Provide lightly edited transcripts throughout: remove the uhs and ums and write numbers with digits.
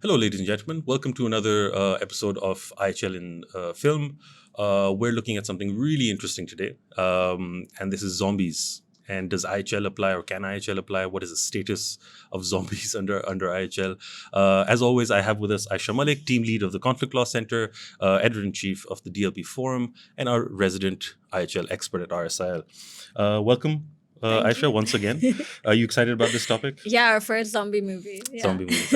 Hello, ladies and gentlemen. Welcome to another episode of IHL in Film. We're looking at something really interesting today, and this is zombies. And does IHL apply, or can IHL apply? What is the status of zombies under IHL? As always, I have with us Aisha Malik, team lead of the Conflict Law Center, editor-in-chief of the DLP Forum, and our resident IHL expert at RSIL. Welcome. Aisha, once again. Are you excited about this topic? Yeah, our first zombie movie. Yeah. Zombie movies.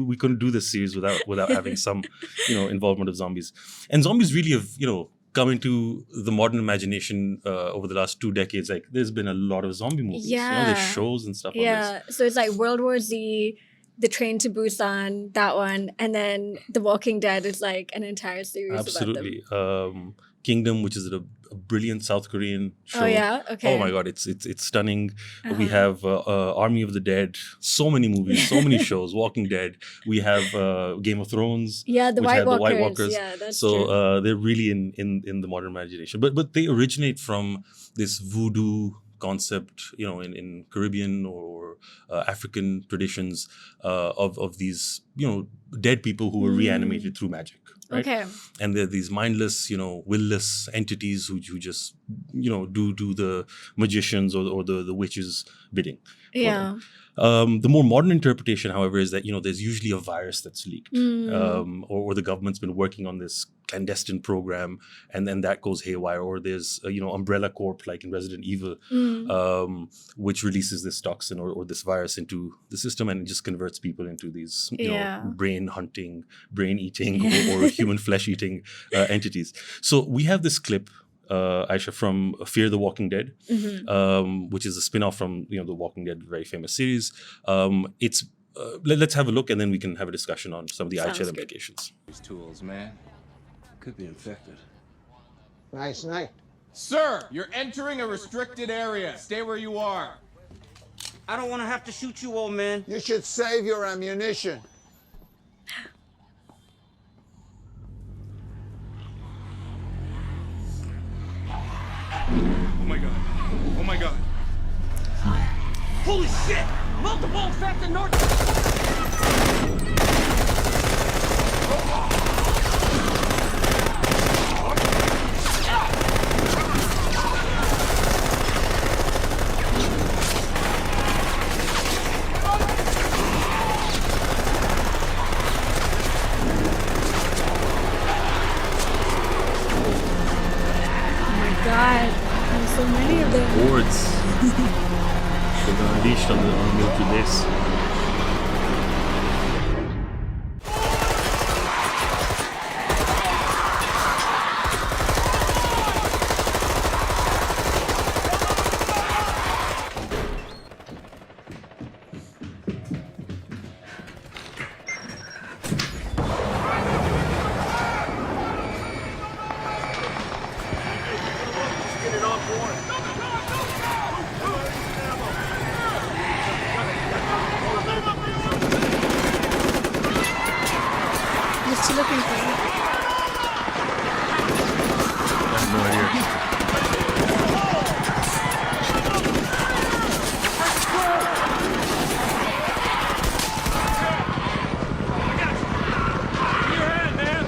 We couldn't do this series without having some, involvement of zombies. And zombies really have, come into the modern imagination over the last 2 decades. Like, there's been a lot of zombie movies. Yeah. There's shows and stuff on this. So it's like World War Z, The Train to Busan, that one, and then The Walking Dead is like an entire series Absolutely. about them. Kingdom, which is a brilliant South Korean show. Oh yeah, okay. Oh my God, it's stunning. We have Army of the Dead. So many movies, so many shows. Walking Dead. We have Game of Thrones. Yeah, the which White had Walkers. The White Walkers. Yeah, that's so true. They're really in the modern imagination. But they originate from this voodoo concept, in Caribbean or African traditions of these, dead people who were reanimated through magic. Right? Okay. And they're these mindless, willless entities who just, do the magicians or the witches' bidding. Yeah. The more modern interpretation, however, is that, there's usually a virus that's leaked, or the government's been working on this clandestine program, and then that goes haywire, or there's, Umbrella Corp, like in Resident Evil, which releases this toxin or this virus into the system, and it just converts people into these, brain hunting, brain eating, or human flesh eating entities. So we have this clip, Aisha, from Fear the Walking Dead, which is a spin-off from the Walking Dead, very famous series. It's let's have a look, and then we can have a discussion on some of the IHL implications. These tools, man, could be infected. Nice night. Sir, you're entering a restricted area. Stay where you are. I don't want to have to shoot you, old man. You should save your ammunition. Oh my god. Oh my god. Holy shit! Multiple infected North. Oh my God. There's so many of them. Hordes. They've been unleashed on the military base. What's she looking for? I have no idea. Give me your hand, man.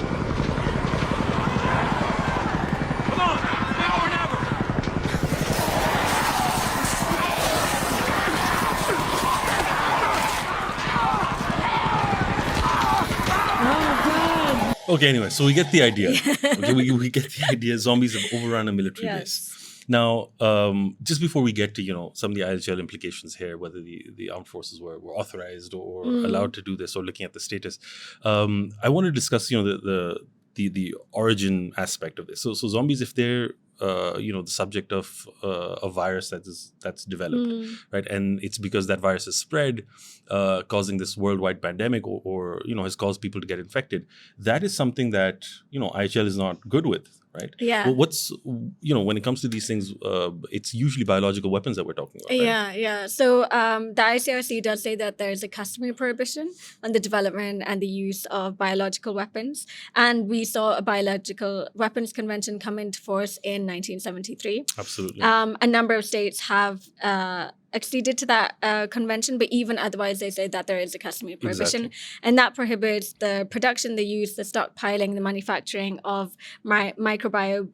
Come on, now or never. Oh God. Okay, anyway, so we get the idea. Okay, we get the idea. Zombies have overrun a military base. Now, just before we get to some of the IHL implications here, whether the armed forces were authorized or allowed to do this, or looking at the status, I want to discuss the origin aspect of this. So zombies, if they're the subject of a virus that's developed, right, and it's because that virus is spread, causing this worldwide pandemic, or has caused people to get infected. That is something that IHL is not good with, right? Yeah. But what's when it comes to these things, it's usually biological weapons that we're talking about. Right? Yeah. So the ICRC does say that there's a customary prohibition on the development and the use of biological weapons. And we saw a biological weapons convention come into force in 1973. Absolutely. A number of states have acceded to that convention, but even otherwise, they say that there is a customary prohibition, Exactly. and that prohibits the production, the use, the stockpiling, the manufacturing of microbial,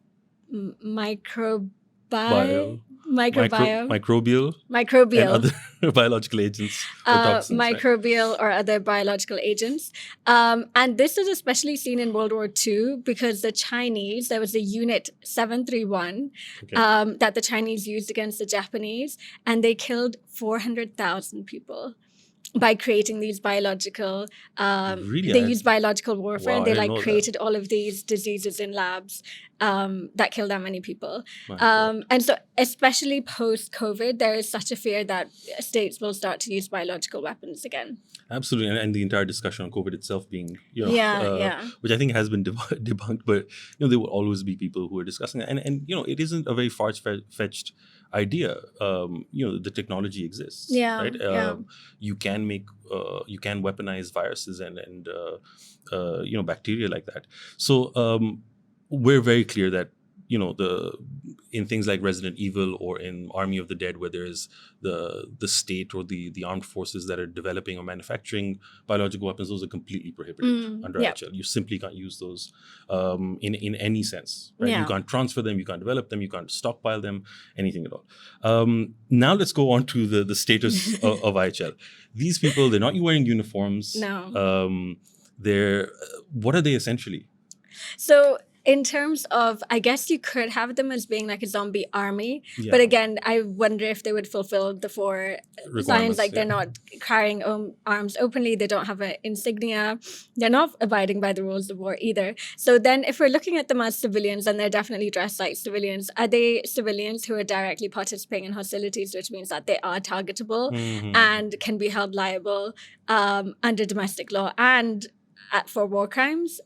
Bio, microbial, and other biological agents or toxins. Right? microbial or other biological agents. And this was especially seen in World War II because the Chinese, there was a Unit 731 Okay. that the Chinese used against the Japanese, and they killed 400,000 people by creating these biological, Really? they used biological warfare, Wow, and I they didn't know that. created all of these diseases in labs that killed that many people. My God. And so especially post-COVID, there is such a fear that states will start to use biological weapons again. Absolutely, and the entire discussion on COVID itself being, Yeah. which I think has been debunked, but there will always be people who are discussing it, and it isn't a very far-fetched idea. The technology exists. Yeah, Right. yeah. You can weaponize viruses and bacteria like that. So we're very clear that in things like Resident Evil or in Army of the Dead, where there is the state or the armed forces that are developing or manufacturing biological weapons, those are completely prohibited under yeah. RSIL. You simply can't use those in any sense. Right? Yeah. You can't transfer them, you can't develop them, you can't stockpile them, anything at all. Now let's go on to the status of IHL. These people, they're not wearing uniforms. No. What are they essentially? So in terms of, I guess you could have them as being like a zombie army, Yeah. but again, I wonder if they would fulfill the 4 signs. Requirements, Like they're yeah. not carrying arms openly, they don't have an insignia, they're not abiding by the rules of war either. So then if we're looking at them as civilians, and they're definitely dressed like civilians, are they civilians who are directly participating in hostilities, which means that they are targetable Mhm. and can be held liable under domestic law and for war crimes?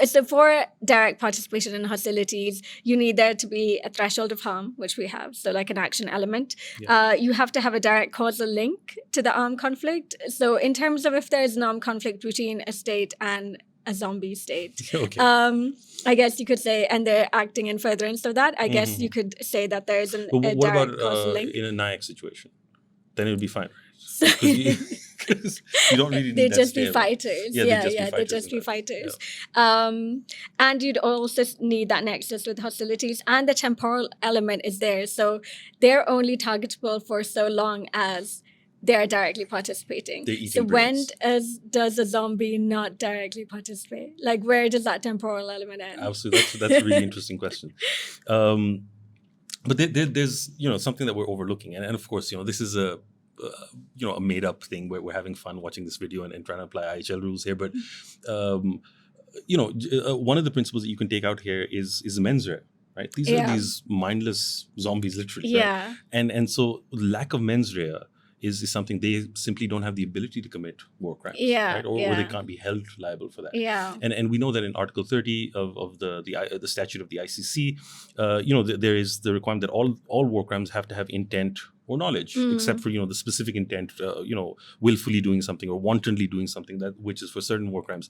So for direct participation in hostilities, you need there to be a threshold of harm, which we have, so like an action element. Yeah. You have to have a direct causal link to the armed conflict. So in terms of if there's an armed conflict between a state and a zombie state, Okay. I guess you could say, and they're acting in furtherance of that, I guess you could say that there is a But what direct about causal link. in a NIAC situation? Then it would be fine. So- Because you don't really need They'd that just be scale. fighters. Yeah, They'd just be fighters. And you'd also need that nexus with hostilities, and the temporal element is there. So they're only targetable for so long as they're directly participating. They're eating So when brains. does a zombie not directly participate? Like, where does that temporal element end? Absolutely, that's a really interesting question. But there's something that we're overlooking, and of course this is a made up thing where we're having fun watching this video and trying to apply IHL rules here. But one of the principles that you can take out here is mens rea, right? These are these mindless zombies, literally. Right? Yeah. And so lack of mens rea is something they simply don't have the ability to commit war crimes. Yeah, Right? Or they can't be held liable for that. Yeah. And we know that in Article 30 of the statute of the ICC, there is the requirement that all war crimes have to have intent or knowledge, except for the specific intent, willfully doing something or wantonly doing something which is for certain war crimes.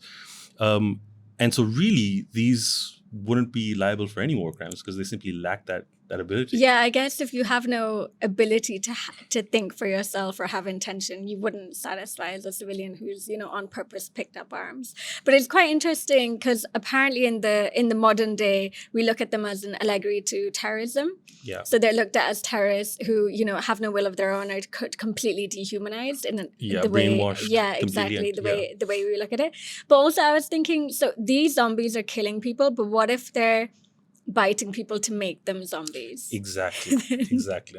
And so really these wouldn't be liable for any war crimes because they simply lack that ability. Yeah, I guess if you have no ability to think for yourself or have intention, you wouldn't satisfy as a civilian who's on purpose picked up arms. But it's quite interesting because apparently in the modern day we look at them as an allegory to terrorism. Yeah. So they're looked at as terrorists who have no will of their own, are completely dehumanized in the way. Brainwashed. Yeah, exactly the way we look at it. But also I was thinking, so these zombies are killing people, but what if they're biting people to make them zombies? Exactly.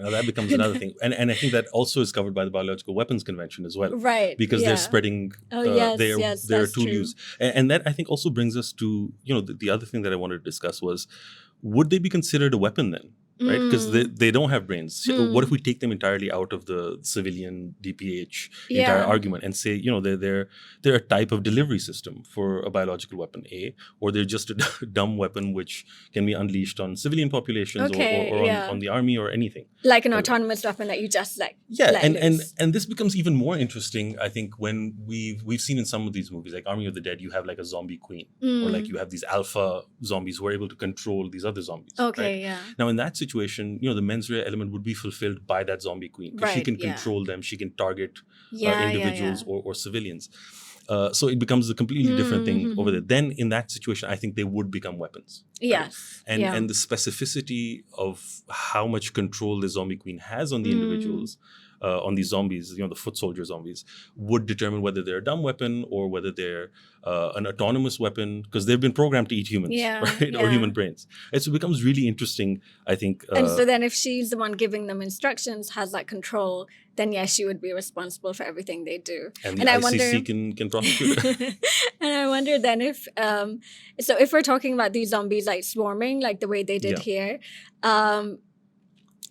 Now that becomes another thing, and I think that also is covered by the Biological Weapons Convention as well, Right? because they're spreading yes, their that's tool true. use, and that I think also brings us to the other thing that I wanted to discuss was, would they be considered a weapon then? Right, because they don't have brains. What if we take them entirely out of the civilian DPH entire argument and say, they're a type of delivery system for a biological weapon, or they're just a dumb weapon which can be unleashed on civilian populations or on the army or anything. Like an autonomous weapon that you just let loose. and this becomes even more interesting, I think, when we've seen in some of these movies, like Army of the Dead, you have like a zombie queen, or like you have these alpha zombies who are able to control these other zombies. Okay, right? yeah. Now in that situation, situation, the mens rea element would be fulfilled by that zombie queen, because she Right, can yeah. control them, she can target Yeah, individuals yeah. or civilians. So it becomes a completely different thing over there. Then in that situation, I think they would become weapons. Right? Yes. And the specificity of how much control the zombie queen has on the individuals, on these zombies, the foot soldier zombies, would determine whether they're a dumb weapon or whether they're an autonomous weapon, because they've been programmed to eat humans, right? Or human brains. And so it becomes really interesting, I think. And so then if she's the one giving them instructions, has that control, then yes, she would be responsible for everything they do. And the ICC can prosecute her. And I wonder then if, so if we're talking about these zombies like swarming, like the way they did here,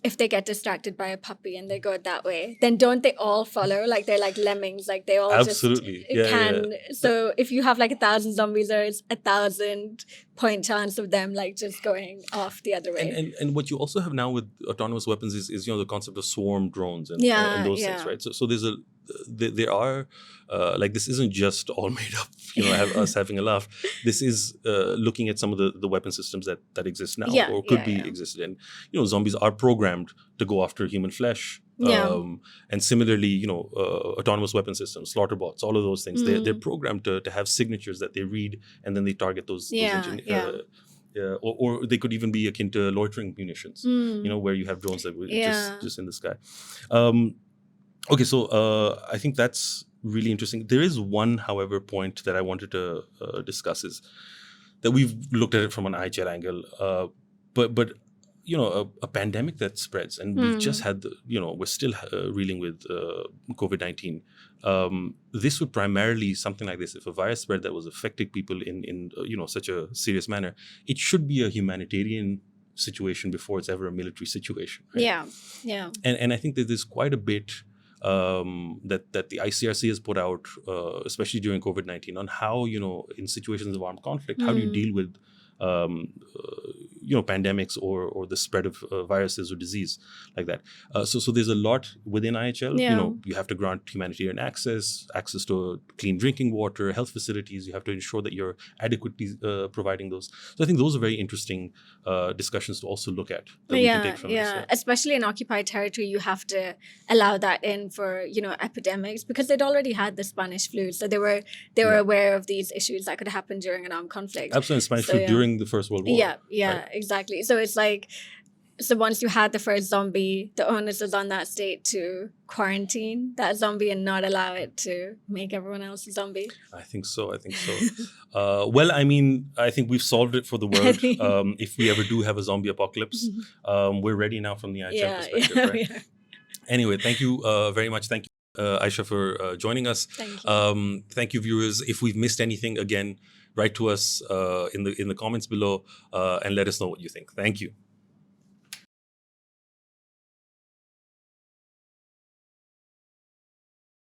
if they get distracted by a puppy and they go that way, then don't they all follow? Like they're like lemmings, like they all Absolutely. just can. So if you have like 1,000 zombies, there's 1,000 point chance of them like just going off the other way. And what you also have now with autonomous weapons is the concept of swarm drones and those things, right? So there's there are like, this isn't just all made up, us having a laugh. This is looking at some of the weapon systems that exist now or could be existed. And zombies are programmed to go after human flesh. And similarly, autonomous weapon systems, slaughter bots, all of those things, they're programmed to have signatures that they read, and then they target those or they could even be akin to loitering munitions, where you have drones that were just in the sky. Okay, so I think that's really interesting. There is one, however, point that I wanted to discuss, is that we've looked at it from an IHL angle, but a pandemic that spreads, and we've just had, we're still reeling with COVID-19. This would primarily, something like this, if a virus spread that was affecting people in such a serious manner, it should be a humanitarian situation before it's ever a military situation. Right? Yeah. And I think that there's quite a bit that the ICRC has put out, especially during COVID-19, on how, in situations of armed conflict, how do you deal with pandemics or the spread of viruses or disease like that. So there's a lot within IHL. You have to grant humanitarian access to clean drinking water, health facilities. You have to ensure that you're adequately providing those. So I think those are very interesting discussions to also look at, that we can take from this. Especially in occupied territory, you have to allow that in for epidemics, because they'd already had the Spanish flu, so they were aware of these issues that could happen during an armed conflict. Absolutely, Spanish flu during the First World War. Right? Exactly. So it's like, so once you had the first zombie, the onus was on that state to quarantine that zombie and not allow it to make everyone else a zombie. I think so. Well, I mean, I think we've solved it for the world. If we ever do have a zombie apocalypse, we're ready now from the IHL perspective. Right? Anyway, thank you very much. Thank you, Aisha, for joining us. Thank you. Thank you, viewers. If we've missed anything, again, write to us in the comments below and let us know what you think. Thank you.